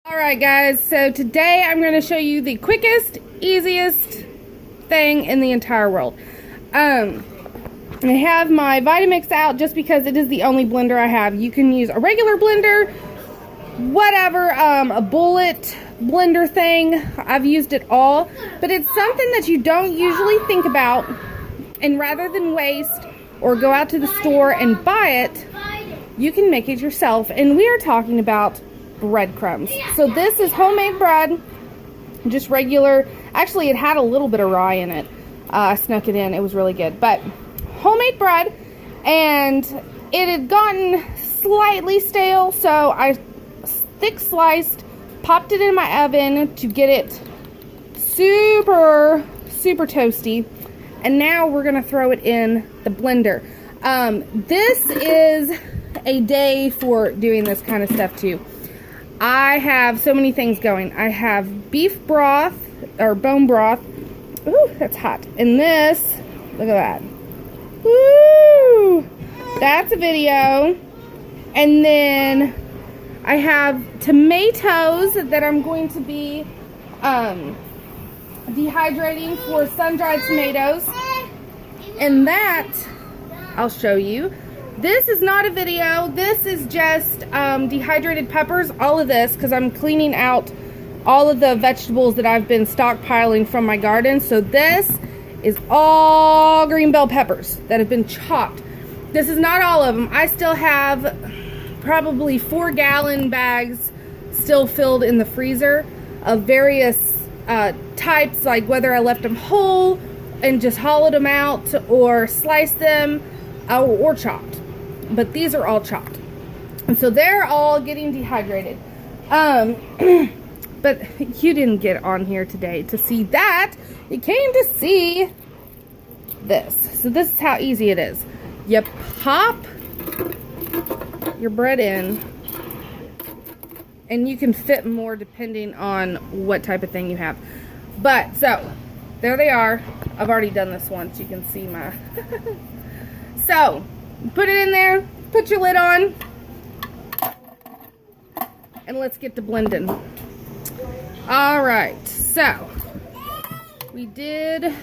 Alright guys, so today I'm going to show you the quickest, easiest thing in the entire world. I have my Vitamix out just because it is the only blender I have. You can use a regular blender, whatever, a bullet blender thing. I've used it all, but it's something that you don't usually think about, and rather than waste or go out to the store and buy it, you can make it yourself. And we are talking about breadcrumbs. So this is homemade bread, just regular. Actually, it had a little bit of rye in it. I snuck it in. It was really good. But homemade bread, and it had gotten slightly stale, so I thick sliced, popped it in my oven to get it super toasty, and now we're gonna throw it in the blender. This is a day for doing this kind of stuff too. I have so many things going. I have beef broth, or bone broth. Ooh, that's hot. And this, look at that. Woo! That's a video. And then I have tomatoes that I'm going to be dehydrating for sun-dried tomatoes. And that, I'll show you. This is not a video. This is just dehydrated peppers. All of this, because I'm cleaning out all of the vegetables that I've been stockpiling from my garden. So this is all green bell peppers that have been chopped. This is not all of them. I still have probably 4-gallon bags still filled in the freezer of various types, like whether I left them whole and just hollowed them out, or sliced them, or chopped. But these are all chopped, and so they're all getting dehydrated. But you didn't get on here today to see that. You came to see this. So this is how easy it is. You pop your bread in, and you can fit more depending on what type of thing you have. But so there they are. I've already done this once. You can see my so put it in there, put your lid on, and let's get to blending. All right, so we did,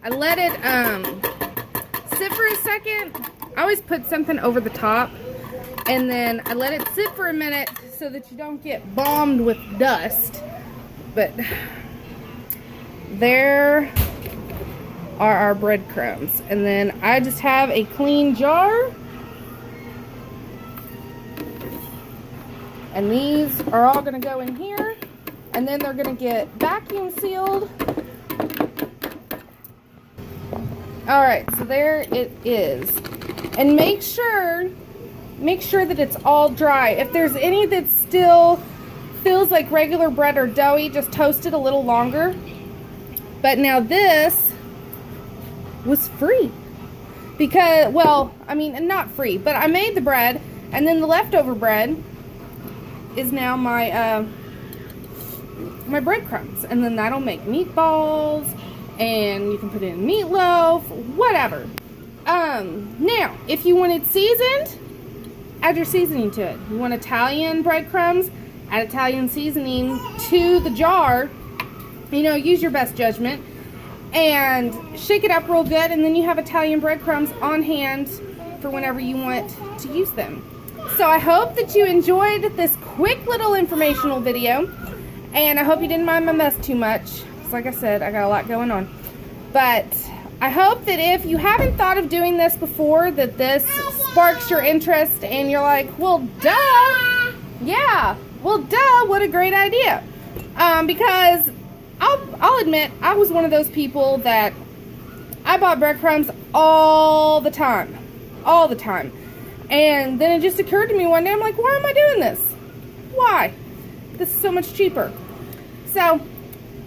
I let it sit for a second. I always put something over the top, and then I let it sit for a minute so that you don't get bombed with dust. But there are our breadcrumbs, and then I just have a clean jar, and these are all going to go in here, and then they're going to get vacuum sealed. Alright, so there it is, and make sure that it's all dry. If there's any that still feels like regular bread or doughy, just toast it a little longer. But now this was free, because, well, I mean, not free, but I made the bread, and then the leftover bread is now my my breadcrumbs, and then that'll make meatballs, and you can put in meatloaf, whatever. Now, if you want it seasoned, add your seasoning to it. You want Italian breadcrumbs, add Italian seasoning to the jar. You know, use your best judgment, and shake it up real good, and then you have Italian breadcrumbs on hand for whenever you want to use them. So I hope that you enjoyed this quick little informational video, and I hope you didn't mind my mess too much, because like I said, I got a lot going on. But I hope that if you haven't thought of doing this before, that this sparks your interest, and you're like, well, duh, yeah, well, duh, what a great idea. Because I'll admit, I was one of those people that I bought breadcrumbs all the time. And then it just occurred to me one day, I'm like, why am I doing this? Why? This is so much cheaper. So,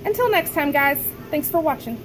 until next time, guys, thanks for watching.